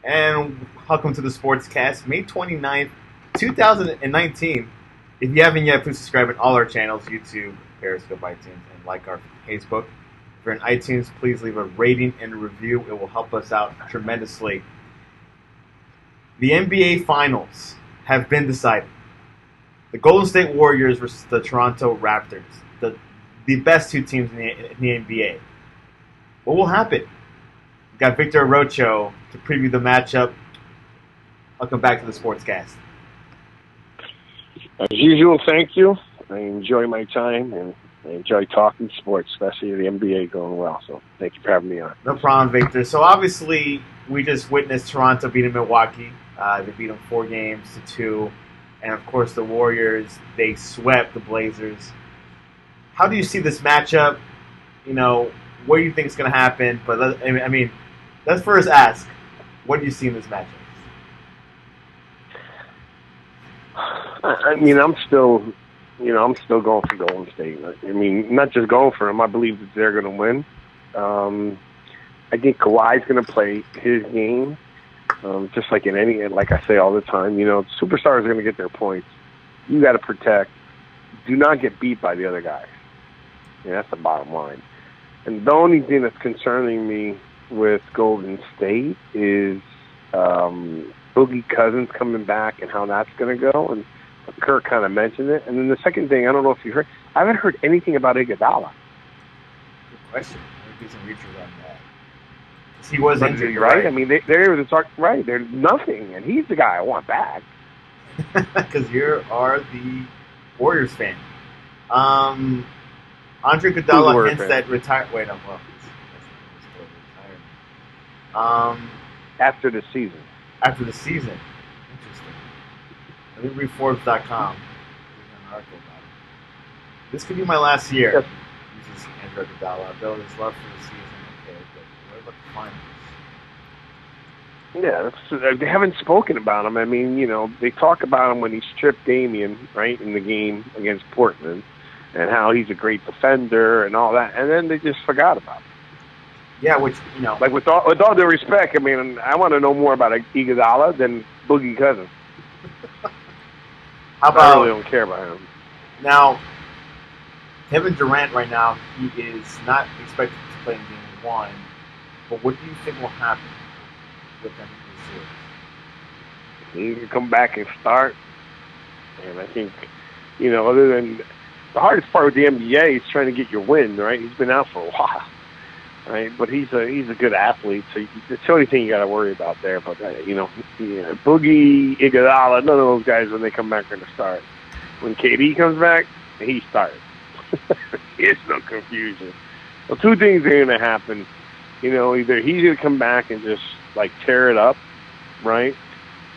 And welcome to the Sportscast, May 29th, 2019. If you haven't yet, please subscribe on all our channels, YouTube, Periscope, iTunes, and like our Facebook. If you're in iTunes, please leave a rating and a review. It will help us out tremendously. The NBA Finals have been decided. The Golden State Warriors versus the Toronto Raptors, the best two teams in the NBA. What will happen? We've got Victor Arocho to preview the matchup. Welcome back to the Sportscast. As usual, thank you. I enjoy my time, and I enjoy talking sports, especially the NBA going well. So thank you for having me on. No problem, Victor. So obviously, we just witnessed Toronto beating Milwaukee. They beat them 4-2. And, of course, the Warriors, they swept the Blazers. How do you see this matchup? You know, what do you think is going to happen? But, let's first ask, what do you see in this matchup? I'm still going for Golden State. Not just going for them. I believe that they're going to win. I think Kawhi's going to play his game. Just like like I say all the time, superstars are going to get their points. You got to protect. Do not get beat by the other guys. That's the bottom line. And the only thing that's concerning me with Golden State is Boogie Cousins coming back and how that's going to go. And Kirk kind of mentioned it. And then the second thing, I don't know if you heard, I haven't heard anything about Iguodala. Good question. I'll do some research on that. He was injured, right? They were talk right. There's nothing, and he's the guy I want back. Because you are the Warriors fan. Andre Iguodala hints that retire. Wait, I'm well. Still retired. After the season. After the season. Interesting. Let me read Forbes.com. There's an article about it. This could be my last year. Yes. This is Andre Iguodala. I built his love for the season. Okay, but what about the finals? Yeah, they haven't spoken about him. They talk about him when he stripped Damian, right, in the game against Portland, and how he's a great defender and all that, and then they just forgot about him. Yeah, which, Like, with all due respect, I want to know more about Iguodala than Boogie Cousins. How about, I really don't care about him. Now, Kevin Durant right now, he is not expected to play in Game 1, but what do you think will happen with them in the series? He can come back and start, and I think, other than the hardest part with the NBA is trying to get your win, right? He's been out for a while, right? But he's a good athlete, so it's the only thing you got to worry about there. But Boogie, Iguodala, none of those guys when they come back are going to start. When KD comes back, he starts. It's no confusion. Well, two things are going to happen. Either he's going to come back and just tear it up, right?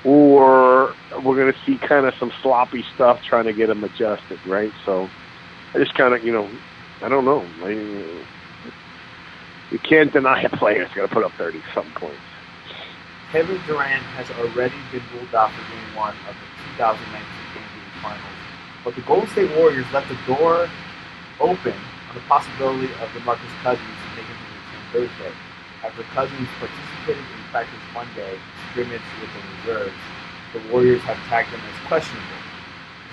Or we're going to see kind of some sloppy stuff trying to get him adjusted, right? So I just kind of, I don't know. You can't deny a player is going to put up 30-something points. Kevin Durant has already been ruled out for Game 1 of the 2019 NBA Finals, but the Golden State Warriors left the door open on the possibility of DeMarcus Cousins making the return Thursday. After Cousins participated in practice Monday, scrimmage with the reserves, the Warriors have tagged him as questionable.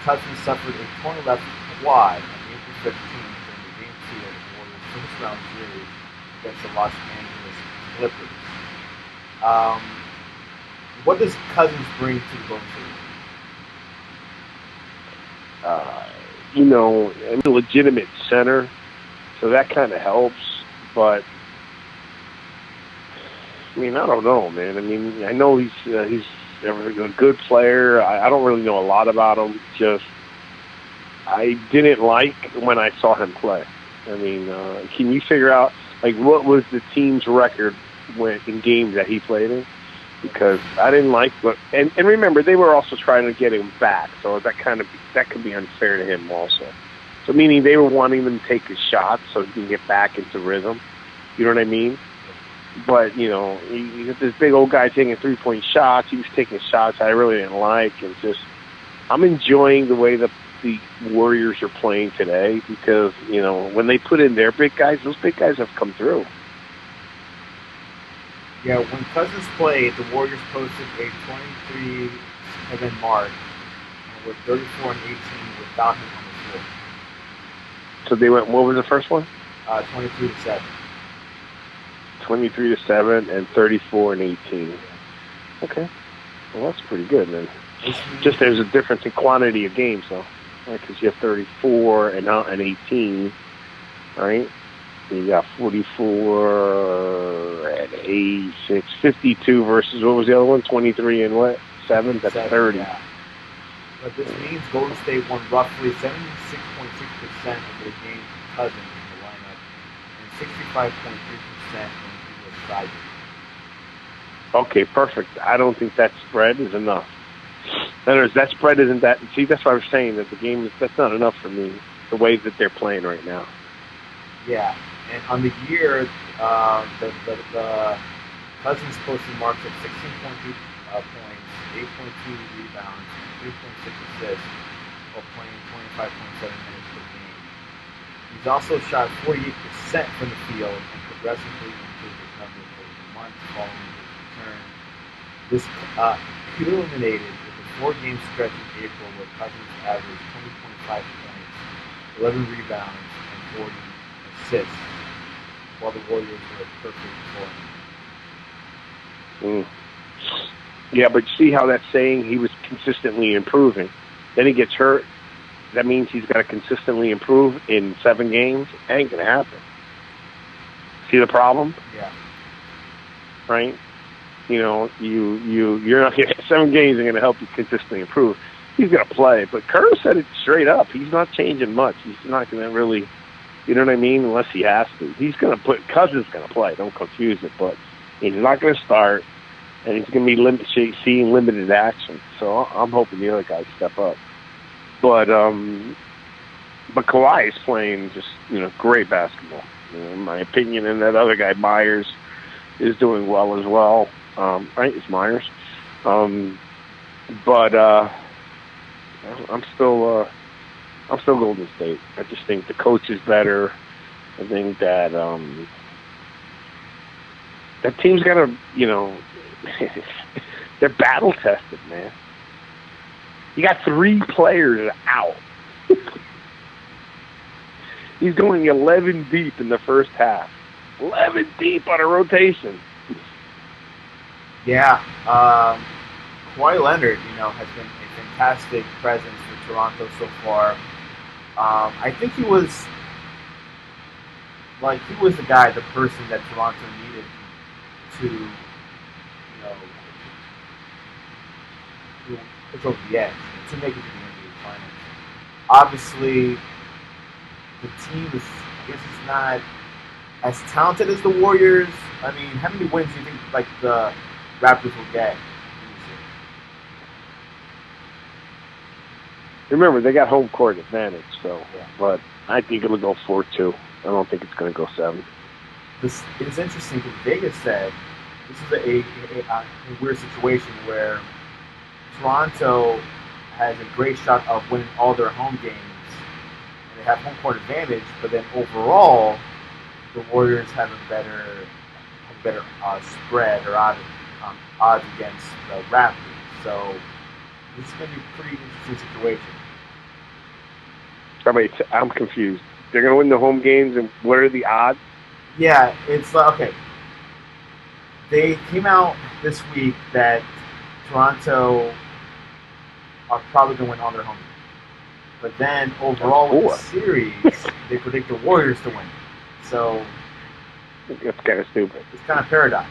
Cousins suffered a torn left quad on April 15 during the Game 2 of the Warriors' first-round series against the Los Angeles Clippers. What does Cousins bring to the Golden State? A legitimate center, so that kind of helps, but I don't know, man. I know he's a good player. I don't really know a lot about him. Just I didn't like when I saw him play. Can you figure out what was the team's record in games that he played in? Because I didn't like and remember they were also trying to get him back, so that could be unfair to him also. So meaning they were wanting him to take his shots so he can get back into rhythm. You know what I mean? But, you got this big old guy taking 3-point shots. He was taking shots I really didn't like. And I'm enjoying the way the Warriors are playing today because, when they put in their big guys, those big guys have come through. Yeah, when Cousins played, the Warriors posted a 23-7 mark and were 34-18 without him on the floor. So they went. What was the first one? 23-7. 23-7 and 34-18. Okay, well that's pretty good then. Just there's a difference in quantity of games though, right? Because you have 34 and 18, right? You got 44 and 86, 52 versus what was the other one? 23 and what? 7? That's 30. Yeah. But this means Golden State won roughly 76.6% of their games with Cousins in the lineup and 65.3% when he was sidelined. Okay, perfect. I don't think that spread is enough. In other words, that spread isn't that. See, that's why I was saying that the game is that's not enough for me. The way that they're playing right now. Yeah, and on the year, the Cousins posted marks of 16.2 points, 8.2 rebounds, and 3.6 assists while playing 25.7 minutes per game. He's also shot 48% from the field and progressively improved his numbers over the months following his return. This culminated with a 4-game stretch in April where Cousins averaged 20.5 points, 11 rebounds, and 40 assists, while the Warriors were perfect for him. Yeah, but see how that's saying he was consistently improving. Then he gets hurt. That means he's got to consistently improve in 7 games. Ain't gonna happen. See the problem? Yeah. Right? You know, you're not gonna 7 games are gonna help you consistently improve. He's gonna play, but Kerr said it straight up. He's not changing much. He's not gonna really, you know what I mean? Unless he has to. He's gonna put Cousins gonna play. Don't confuse it, but he's not gonna start, and he's gonna be seeing limited action. So I'm hoping the other guys step up. But Kawhi is playing just great basketball, in my opinion, and that other guy Myers is doing well as well. Right, it's Myers. But I'm still Golden State. I just think the coach is better. I think that that team's got to, they're battle tested, man. You got 3 players out. He's going 11 deep in the first half. 11 deep on a rotation. Yeah. Kawhi Leonard, has been a fantastic presence for Toronto so far. I think he was the guy, the person that Toronto needed to, push over the edge to make it to the NBA Finals. Obviously, the team is, I guess, it's not as talented as the Warriors. I mean, how many wins do you think the Raptors will get? Remember, they got home court advantage, so. Yeah. But I think it'll go 4-2. I don't think it's going to go 7. This is interesting because Vegas said this is a weird situation where Toronto has a great shot of winning all their home games, and they have home court advantage. But then overall, the Warriors have a better spread or odds against the Raptors. So this is going to be a pretty interesting situation. Wait, I'm confused. They're going to win the home games, and what are the odds? Yeah, it's okay. They came out this week that Toronto are probably going to win all their home games. But then overall with the series, they predict the Warriors to win. So that's kind of stupid. It's kind of paradox.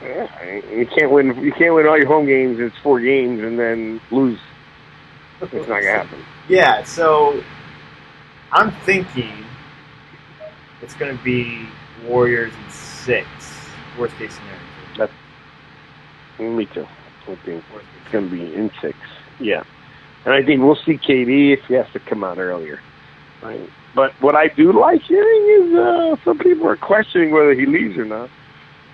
Yeah, you can't win all your home games. It's 4 games and then lose. It's not gonna happen. Yeah, so I'm thinking it's going to be Warriors in 6. Worst case scenario. Me too. I think it's going to be in 6. Yeah. And I think we'll see KD if he has to come out earlier. Right. But what I do like hearing is some people are questioning whether he leaves or not.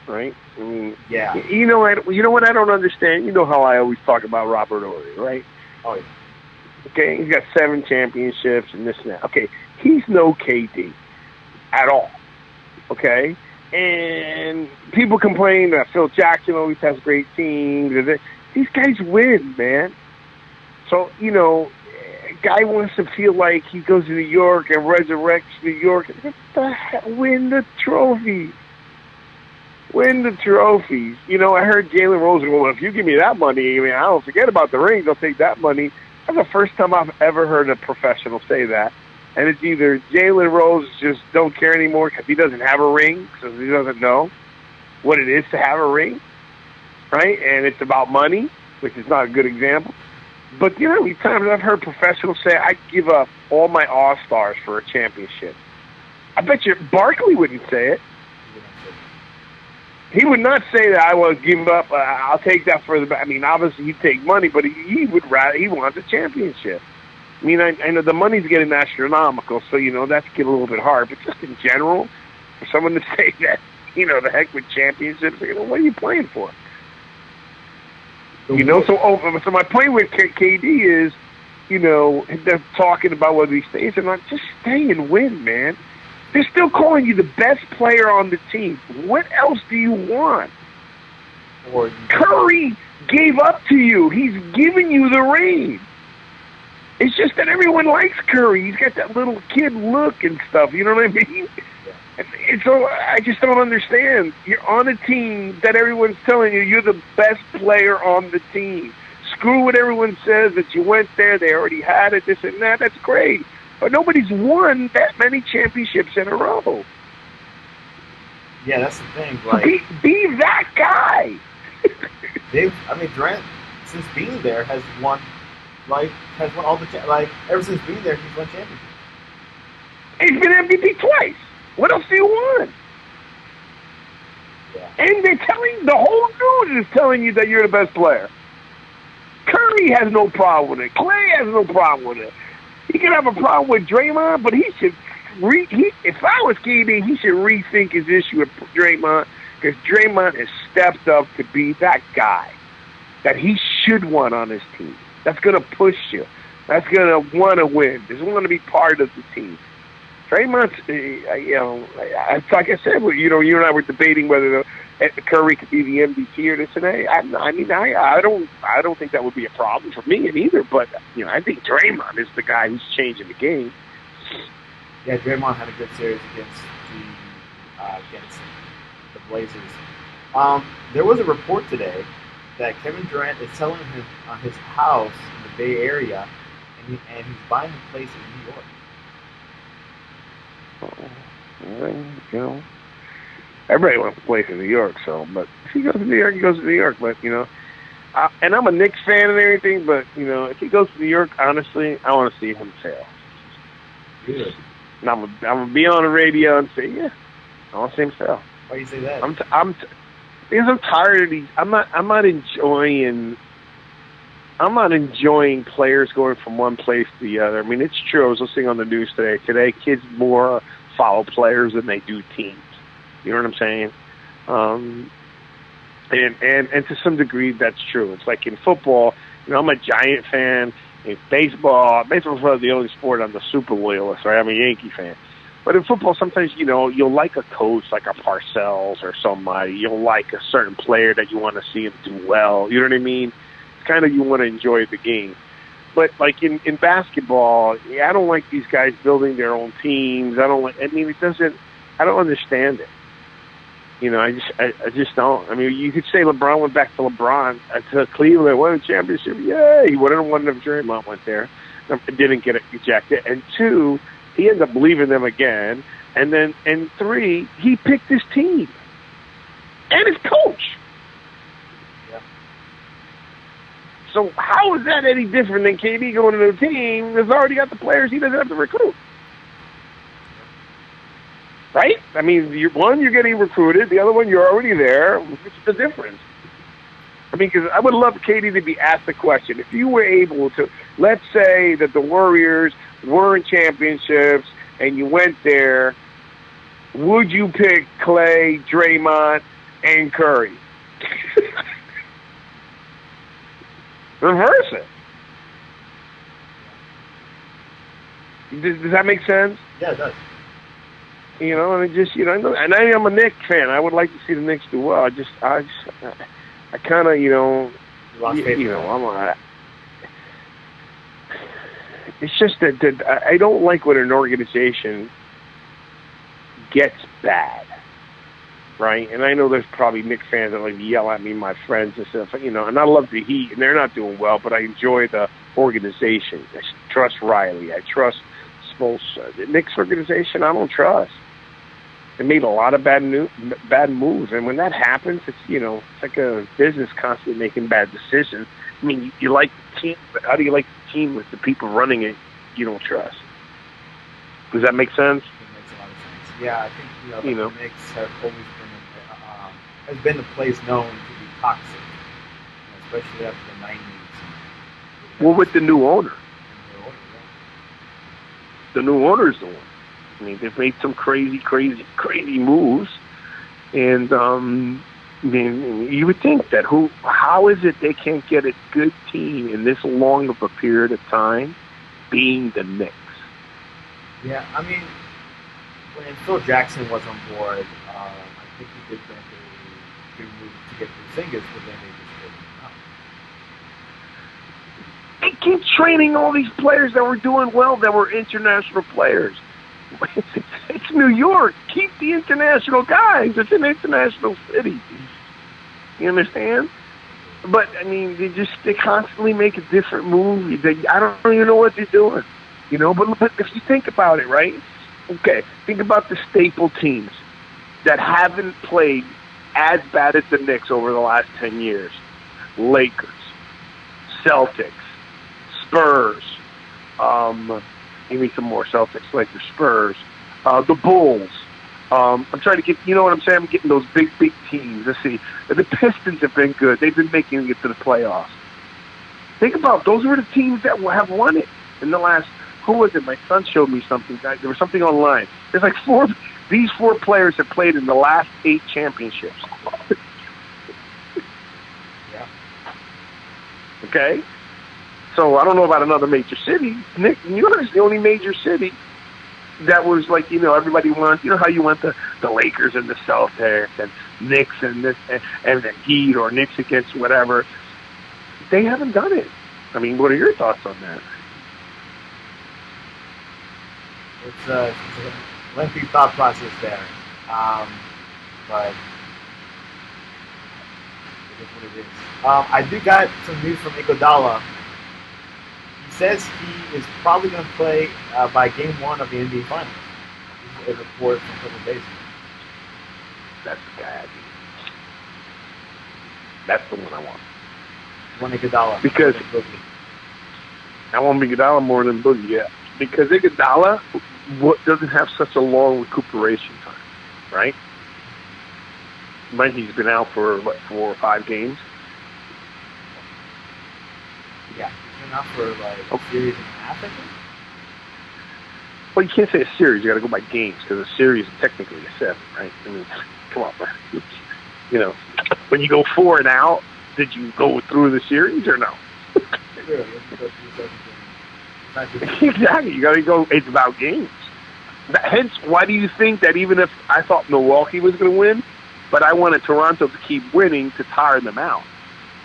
Right? I mean, yeah. You know what I don't understand? You know how I always talk about Robert Horry, right? Oh, yeah. Okay, he's got 7 championships and this and that. Okay, he's no KD at all. Okay? And people complain that Phil Jackson always has great teams. These guys win, man. So, you know, a guy wants to feel like he goes to New York and resurrects New York. What the hell? Win the trophy. Win the trophies. You know, I heard Jalen Rose go, well, if you give me that money, I mean, I don't forget about the rings. I'll take that money. That's the first time I've ever heard a professional say that. And it's either Jalen Rose just don't care anymore because he doesn't have a ring, because he doesn't know what it is to have a ring, right? And it's about money, which is not a good example. But you know how many times I've heard professionals say, I'd give up all my All-Stars for a championship. I bet you Barkley wouldn't say it. He would not say that I will give up. I'll take that for the. I mean, obviously he'd take money, but he would rather. He wants a championship. I mean, I know the money's getting astronomical, so you know that's getting a little bit hard. But just in general, for someone to say that, you know, the heck with championships, you know, what are you playing for? You know, so my point with KD is, you know, they're talking about whether he stays or not. Just stay and win, man. They're still calling you the best player on the team. What else do you want? Curry gave up to you. He's giving you the ring. It's just that everyone likes Curry. He's got that little kid look and stuff. You know what I mean? And so I just don't understand. You're on a team that everyone's telling you you're the best player on the team. Screw what everyone says that you went there, they already had it, this and that. That's great. But nobody's won that many championships in a row. Yeah, that's the thing. Like, be that guy. Durant, since being there, has won all the ever since being there, he's won championships. He's been MVP twice. What else do you want? Yeah. And they're telling the whole news is telling you that you're the best player. Curry has no problem with it. Clay has no problem with it. He can have a problem with Draymond, but he should if I was KD, he should rethink his issue with Draymond, because Draymond has stepped up to be that guy that he should want on his team. That's going to push you. That's going to want to win. That's want to be part of the team. Draymond's, you know, like I said, you know, you and I were debating whether Curry could be the MVP or this and that. I don't think that would be a problem for me either. But you know, I think Draymond is the guy who's changing the game. Yeah, Draymond had a good series against the Blazers. There was a report today that Kevin Durant is selling his house in the Bay Area, and he's buying a place in New York. You know, everybody wants to play in New York, but if he goes to New York, he goes to New York. But you know, and I'm a Knicks fan and everything, but you know, if he goes to New York, honestly, I want to see him fail. Good. And I'm gonna be on the radio and say, yeah, I want to see him fail. Why do you say that? Because I'm tired of these. I'm not enjoying players going from one place to the other. I mean, it's true. I was listening on the news today. Today, kids more follow players than they do teams. You know what I'm saying? And to some degree, that's true. It's like in football. You know, I'm a Giant fan. In baseball's probably the only sport on the super loyalist, right? I'm a Yankee fan. But in football, sometimes, you know, you'll like a coach like a Parcells or somebody. You'll like a certain player that you want to see him do well. You know what I mean? Kind of you want to enjoy the game. But like in basketball, I don't like these guys building their own teams. I don't understand it. You know, I just don't. I mean, you could say LeBron went back to to Cleveland, won a championship. Yeah, he wouldn't have won if Draymond went there. Didn't get ejected. And two, he ended up leaving them again. And three, he picked his team and his coach. So how is that any different than KD going to a team that's already got the players he doesn't have to recruit? Right? I mean, you're getting recruited. The other one, you're already there. What's the difference? I mean, because I would love KD to be asked the question. If you were able to, let's say that the Warriors were in championships and you went there, would you pick Clay, Draymond, and Curry? Reverse it. Does that make sense? Yeah, it does. You know, and it just, you know, and I am a Knicks fan. I would like to see the Knicks do well. I kind of, you know, it's just that I don't like when an organization gets bad, right? And I know there's probably Knicks fans that like yell at me, my friends and stuff, you know, and I love the Heat, and they're not doing well, but I enjoy the organization. I trust Riley. I trust Spolstra. The Knicks organization, I don't trust. They made a lot of bad moves, and when that happens, it's, you know, it's like a business constantly making bad decisions. I mean, you like the team, but how do you like the team with the people running it you don't trust? Does that make sense? It makes a lot of sense. Yeah, I think the Knicks have always been has been a place known to be toxic, especially after the '90s. Well, with the new owner. The new owner is the one. I mean, they've made some crazy moves, and I mean, you would think that how is it they can't get a good team in this long of a period of time, being the Knicks? Yeah, I mean, when Phil Jackson was on board, I think he did make a good move to get Porzingis, but then they just couldn't. They keep training all these players that were doing well, that were international players. It's New York. Keep the international guys. It's an international city. You understand? But I mean, they constantly make a different move. I don't even know what they're doing. You know, but if you think about it, right? Okay, think about the staple teams that haven't played as bad as the Knicks over the last 10 years. Lakers, Celtics, Spurs, give me some more Celtics, Lakers, Spurs, the Bulls. I'm trying to get, you know what I'm saying? I'm getting those big teams. Let's see. The Pistons have been good. They've been making it to the playoffs. Think about those were the teams that have won it in the last, who was it? My son showed me something. There was something online. There's like these four players have played in the last 8 championships. Yeah. Okay? So I don't know about another major city. New York is the only major city that was like, you know, everybody wants, you know how you want the Lakers and the Celtics and Knicks and this and the Heat or Knicks against whatever. They haven't done it. I mean, what are your thoughts on that? It's a lengthy thought process there, but it is what it is. I do got some news from Iguodala. He says he is probably going to play by Game 1 of the NBA Finals. This is a report from a couple of days ago. That's the guy I need. That's the one I want. You want Iguodala? Because I want Iguodala more than Boogie, yeah. Because Iguodala doesn't have such a long recuperation time, right? He's been out for, 4 or 5 games? Yeah, he's been out for like a series and a half, I think. Well, you can't say a series. You got to go by games because a series is technically a 7, right? I mean, come on, man. You know, when you go 4 and out, did you go through the series or no? Exactly. You got to go. It's about games. Hence, why do you think that even if I thought Milwaukee was going to win, but I wanted Toronto to keep winning to tire them out,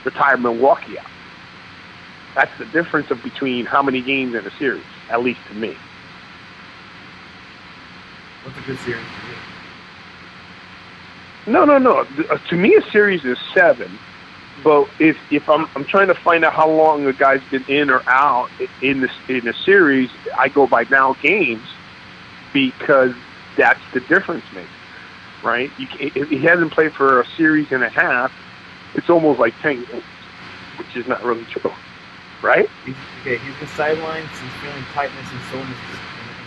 to tire Milwaukee out? That's the difference between how many games in a series, at least to me. What's a good series for you? No. To me, a series is 7. But if I'm trying to find out how long the guy's been in or out in a series, I go by now games because that's the difference maker, right? If he hasn't played for a series and a half, it's almost like 10 games, which is not really true, right? He's been sidelined since feeling tightness and soreness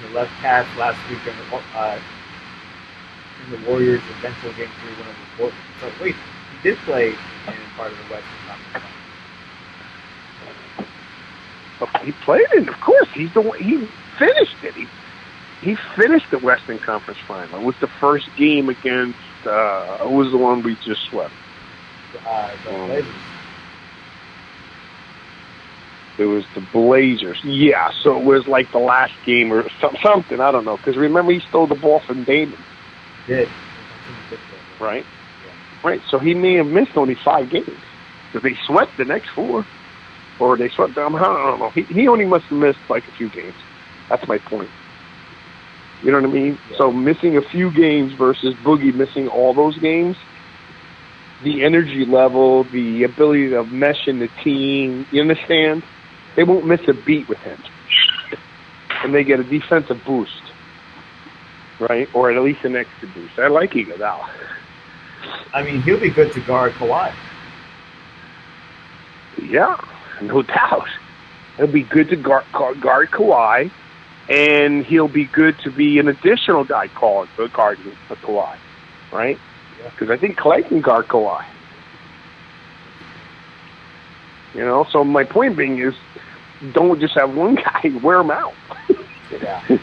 in the left calf last week in the Warriors' eventual Game 3 win over Portland. So wait, he did play in part of the Western Conference Final. He played it, of course. He's the one. He finished it. He finished the Western Conference Final. It was the first game against. Who was the one we just swept? The Blazers. It was the Blazers. Yeah, so it was like the last game or something. I don't know. Because remember, he stole the ball from Damon. Did. Right? Yeah. Right. So he may have missed only 5 games. Because they swept the next 4. Or they swept them. I don't know. He only must have missed like a few games. That's my point. You know what I mean? Yeah. So missing a few games versus Boogie missing all those games, the energy level, the ability to mesh in the team, you understand? They won't miss a beat with him. And they get a defensive boost. Right? Or at least an extra boost. I like Iguodala. I mean, he'll be good to guard Kawhi. Yeah, no doubt. He'll be good to guard Kawhi, and he'll be good to be an additional guy guarding Kawhi, right? Because I think Clay can guard Kawhi. You know, so my point being is, don't just have one guy, wear him out. Yeah.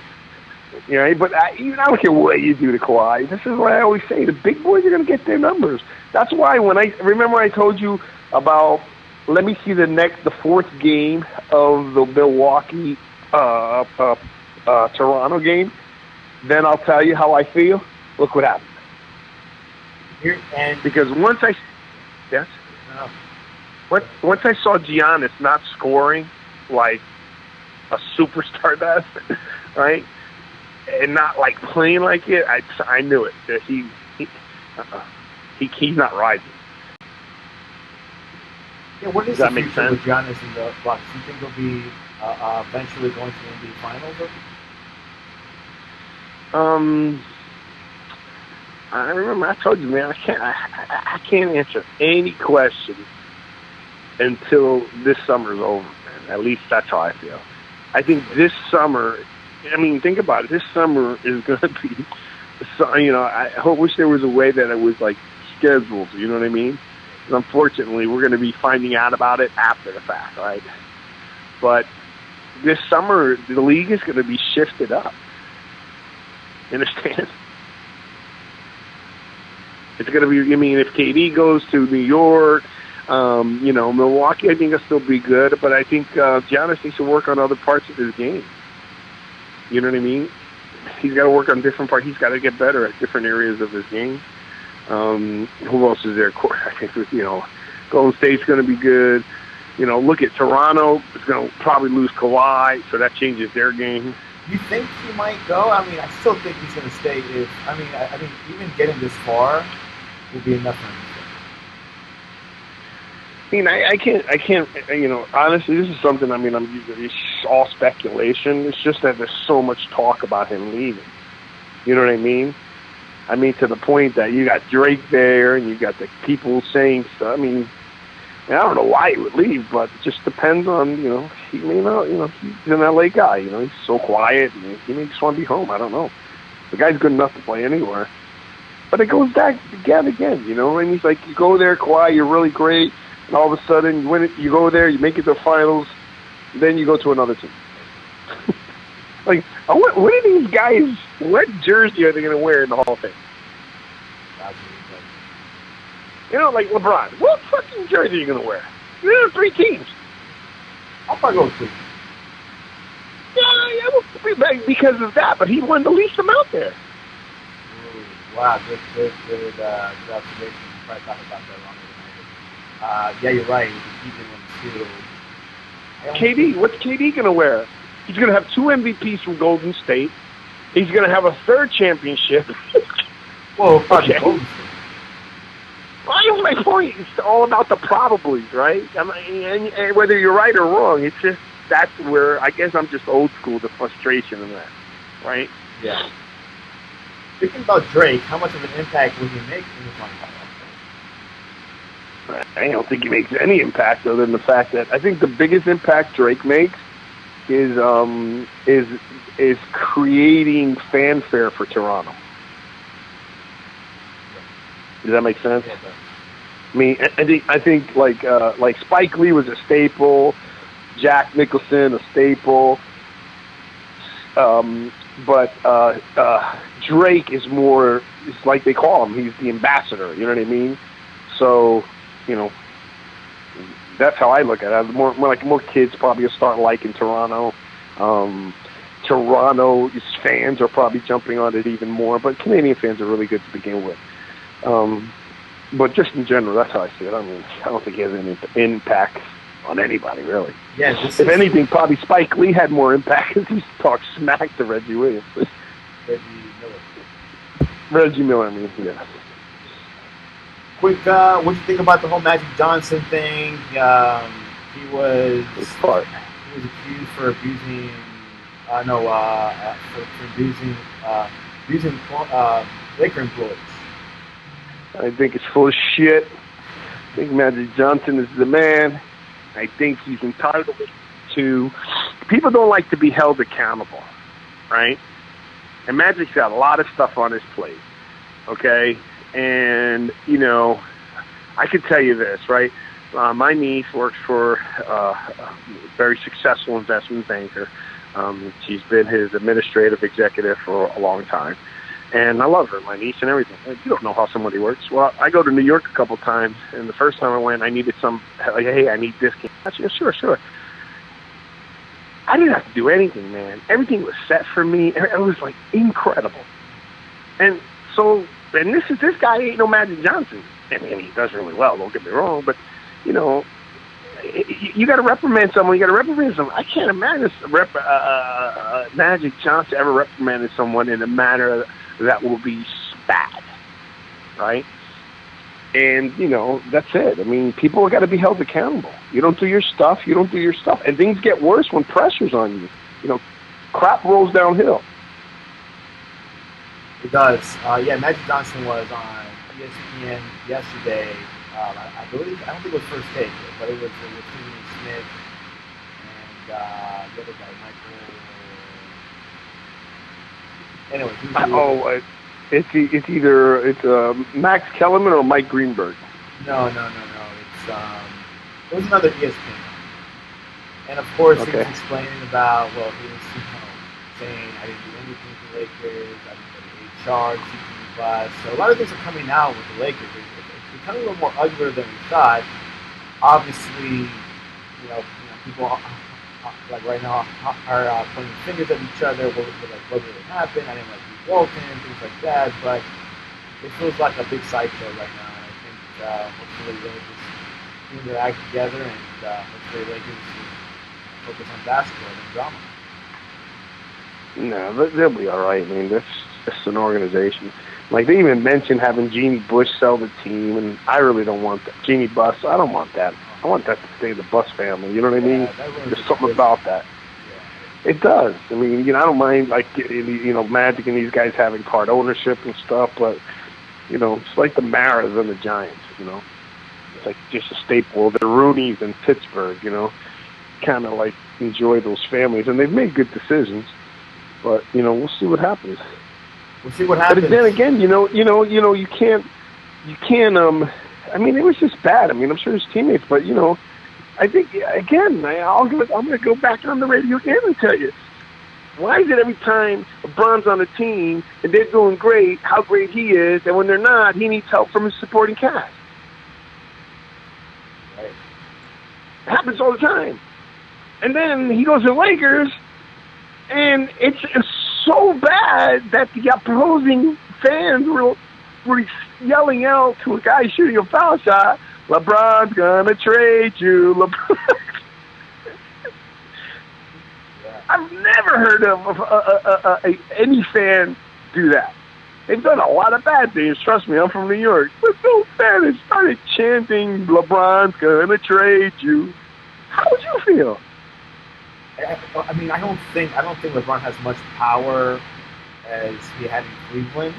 You know, but I don't care what you do to Kawhi. This is what I always say. The big boys are going to get their numbers. That's why when I told you about, let me see the fourth game of the Milwaukee Toronto game, then I'll tell you how I feel. Look what happened. Because once I saw Giannis not scoring like a superstar does, right? And not like playing like it, I knew it. That he's not rising. Yeah, what is the future with Giannis in the Bucks? Do you think he'll be eventually going to the NBA Finals? I remember I told you, man, I can't answer any question until this summer's over, man. At least that's how I feel. I think this summer. I mean, think about it. This summer is going to be, you know, I wish there was a way that it was, like, scheduled, you know what I mean? And unfortunately, we're going to be finding out about it after the fact, right? But this summer, the league is going to be shifted up. You understand? It's going to be, I mean, if KD goes to New York, you know, Milwaukee, I think will still be good, but I think Giannis needs to work on other parts of his game. You know what I mean? He's got to work on different parts. He's got to get better at different areas of his game. Who else is there? I think, you know, Golden State's going to be good. You know, look at Toronto. It's going to probably lose Kawhi, so that changes their game. You think he might go? I mean, I still think he's going to stay. I mean, even getting this far will be enough for him. I mean, I can't, you know, honestly, this is something, I mean, it's all speculation. It's just that there's so much talk about him leaving. You know what I mean? I mean, to the point that you got Drake there and you got the people saying stuff. I mean, I don't know why he would leave, but it just depends on, you know, he may not, you know, he's an LA guy, you know, he's so quiet and he may just want to be home. I don't know. The guy's good enough to play anywhere. But it goes back again, you know, and he's like, you go there, Kawhi, you're really great. And all of a sudden, you go there, you make it to the finals, then you go to another team. Like, what are these guys, what jersey are they going to wear in the Hall of Fame? You know, like LeBron, what fucking jersey are you going to wear? There are 3 teams. I'll probably go with Cleveland. Yeah, well, because of that, but he won the least amount there. Ooh, wow, good observation. You probably thought about that longer. Yeah, you're right. KD, what's KD going to wear? He's going to have 2 MVPs from Golden State. He's going to have a 3rd championship. Whoa, probably Golden State. Well, my point. It's all about the probablys, right? I mean, and whether you're right or wrong, it's just that's where I guess I'm just old school. The frustration in that, right? Yeah. Speaking about Drake, how much of an impact will he make in the finals? I don't think he makes any impact other than the fact that I think the biggest impact Drake makes is creating fanfare for Toronto. Does that make sense? I mean, I think like Spike Lee was a staple, Jack Nicholson a staple, but Drake is more. It's like they call him. He's the ambassador. You know what I mean? So, you know, That's how I look at it. More kids probably will start liking Toronto. Toronto's fans are probably jumping on it even more, but Canadian fans are really good to begin with. But just in general, that's how I see it. I mean, I don't think he has any impact on anybody, really. Yeah. If anything, probably Spike Lee had more impact because he talked smack to Reggie Williams. Reggie Miller, I mean, yeah. Quick, what do you think about the whole Magic Johnson thing? He was accused for abusing, abusing Laker employees. I think it's full of shit. I think Magic Johnson is the man. I think he's entitled to. People don't like to be held accountable, right? And Magic's got a lot of stuff on his plate, okay? And, you know, I can tell you this, right? My niece works for a very successful investment banker. She's been his administrative executive for a long time. And I love her, my niece and everything. You don't know how somebody works. Well, I go to New York a couple times, and the first time I went, I needed hey, I need this. I said, sure. I didn't have to do anything, man. Everything was set for me. It was, like, incredible. And so, and this guy ain't no Magic Johnson. I mean, he does really well, don't get me wrong, but, you know, you got to reprimand someone. I can't imagine Magic Johnson ever reprimanded someone in a manner that will be bad, right? And, you know, that's it. I mean, people have got to be held accountable. You don't do your stuff, And things get worse when pressure's on you. You know, crap rolls downhill. It does. Magic Johnson was on ESPN yesterday. I believe, I don't think it was First Take, but it was Stephen Smith and the other guy, Michael. Anyway, it's either Max Kellerman or Mike Greenberg. No. It was another ESPN. And of course, He was explaining about, he was saying, I didn't do anything for the Lakers, I didn't get HR, CPE bus. So a lot of things are coming out with the Lakers. It's becoming a little more uglier than we thought. Obviously, people like right now are pointing fingers at each other. What really happened? I didn't like Pete Walton, things like that. But it feels like a big sideshow right now. And I think hopefully they'll just bring their act together and hopefully Lakers focus on basketball and drama. No, they'll be all right. I mean, that's just an organization. Like, they even mentioned having Jeannie Buss sell the team, and I really don't want that. Jeannie Buss, I don't want that. I want that to stay the Buss family. You know what I mean? There's something about that. Yeah. It does. I mean, I don't mind, like, Magic and these guys having part ownership and stuff, but, it's like the Maras and the Giants, It's like just a staple. The Rooneys in Pittsburgh, kind of, like, enjoy those families. And they've made good decisions, but, we'll see what happens. We'll see what happens. But then again, you can't. I mean, it was just bad. I mean, I'm sure his teammates, but I think again, I'm going to go back on the radio again and tell you, why is it every time LeBron's on a team and they're doing great, how great he is, and when they're not, he needs help from his supporting cast? Right. It happens all the time. And then he goes to the Lakers, and it's so bad that the opposing fans were yelling out to a guy shooting a foul shot, LeBron's gonna trade you. I've never heard of any fan do that. They've done a lot of bad things, trust me, I'm from New York. But no fan has started chanting, LeBron's gonna trade you. How would you feel? I mean, I don't think LeBron has much power as he had in Cleveland.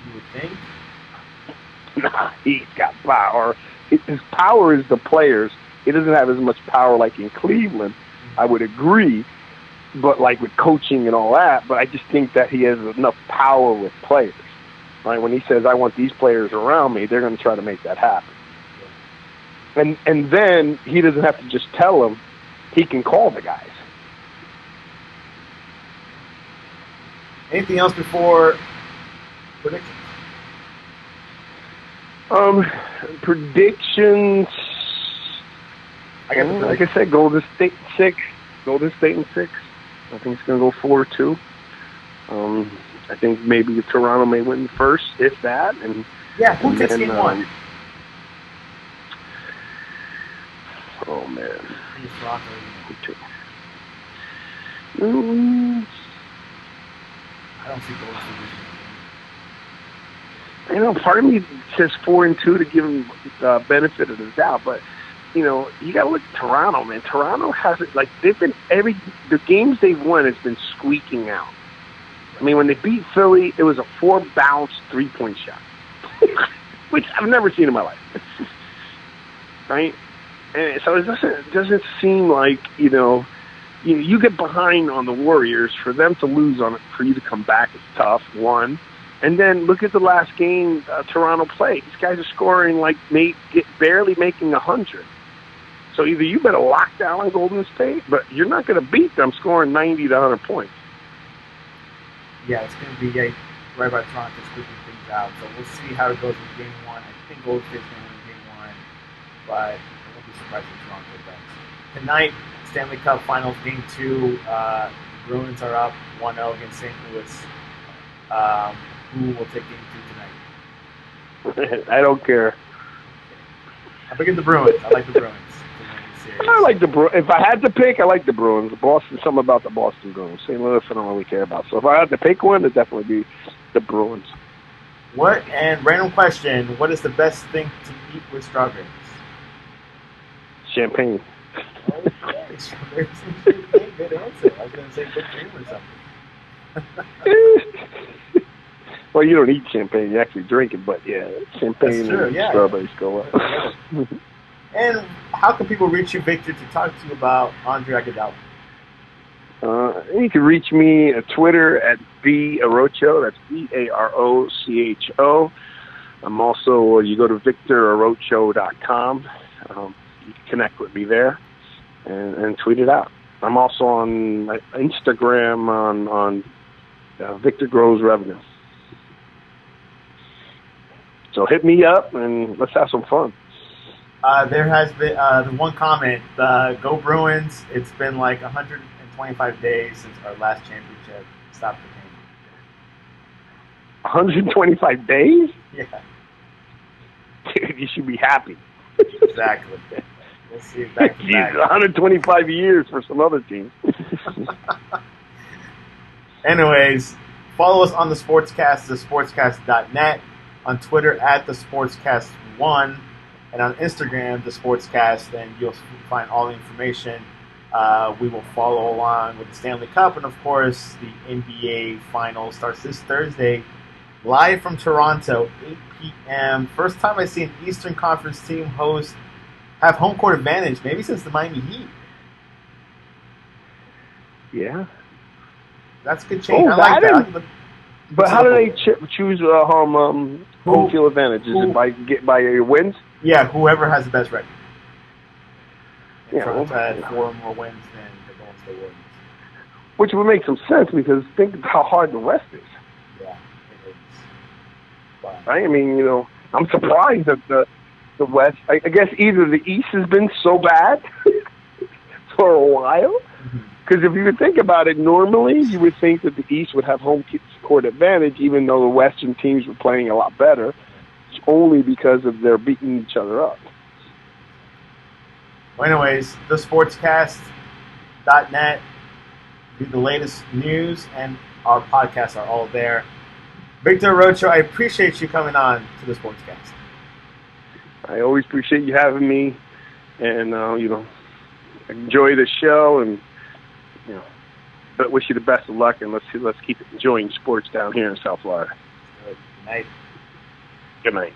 You would think. Nah, he's got power. His power is the players. He doesn't have as much power like in Cleveland. I would agree, but like with coaching and all that. But I just think that he has enough power with players. Right? When he says, "I want these players around me," they're going to try to make that happen. And then he doesn't have to just tell them. He can call the guys. Anything else before predictions? Predictions. I got the Bruins. Like I said, Golden State in 6. Golden State in 6. I think it's going to go 4-2. I think maybe Toronto may win first, if that. And who takes game 1? Oh, man. I don't see Golden State. I know part of me says 4-2 to give them benefit of the doubt, but you got to look at Toronto, man. Toronto hasn't they've been the games they've won has been squeaking out. I mean, when they beat Philly, it was a 4-bounce 3-point shot, which I've never seen in my life. Right? And so it doesn't seem like you get behind on the Warriors. For them to lose on it, for you to come back is tough. One. And then look at the last game Toronto played. These guys are scoring barely making 100. So either you better lock down on Golden State, but you're not going to beat them scoring 90 to 100 points. Yeah, it's going to be right by Toronto squeaking things out. So we'll see how it goes in Game 1. I think Golden State's going to win Game 1, but I won't be surprised if Toronto does. Tonight, Stanley Cup Finals Game 2. The Bruins are up 1-0 against St. Louis. Who will take Game 2 tonight? I don't care. I pick the Bruins. I like the Bruins. I like the Bruins. If I had to pick, I like the Bruins. Boston, something about the Boston Bruins. St. Louis, I don't really care about. So if I had to pick one, it'd definitely be the Bruins. And random question, what is the best thing to eat with strawberries? Champagne. Okay, strawberries and champagne. Good answer. I was going to say good cream or something. Well, you don't eat champagne. You actually drink it, but yeah, champagne and strawberries go up. And how can people reach you, Victor, to talk to you about Andre Iguodala? You can reach me at Twitter at Arocho. That's BAROCHO. I'm also, you go to VictorArocho.com. You can connect with me there and tweet it out. I'm also on Instagram on Victor Grows Revenue. So hit me up and let's have some fun. There has been the one comment, go Bruins. It's been like 125 days since our last championship. Stop the game. 125 days? Yeah. Dude, you should be happy. Exactly. We'll see it back to back. 125 years for some other team. Anyways, follow us on the Sportscast, thesportscast.net, on Twitter at thesportscast1, and on Instagram, the Sportscast, and you'll find all the information. We will follow along with the Stanley Cup, and of course, the NBA Finals starts this Thursday, live from Toronto, 8 p.m. First time I see an Eastern Conference team have home court advantage, maybe since the Miami Heat. Yeah. That's a good change. I like that. But how do they choose home field advantage? Is it by your wins? Yeah, whoever has the best record. Yeah, Toronto had 4 more wins than the Golden State Warriors. Which would make some sense because think how hard the West is. Yeah, it is. Wow. Right? I mean, I'm surprised that the West. I guess either the East has been so bad for a while. Because if you would think about it, normally you would think that the East would have home court advantage, even though the Western teams were playing a lot better. It's only because of their beating each other up. Well, anyways, thesportscast.net, the latest news, and our podcasts are all there. Victor Arocho, I appreciate you coming on to the Sportscast. I always appreciate you having me, and enjoy the show, and but wish you the best of luck, and let's keep enjoying sports down here in South Florida. Good night. Good night.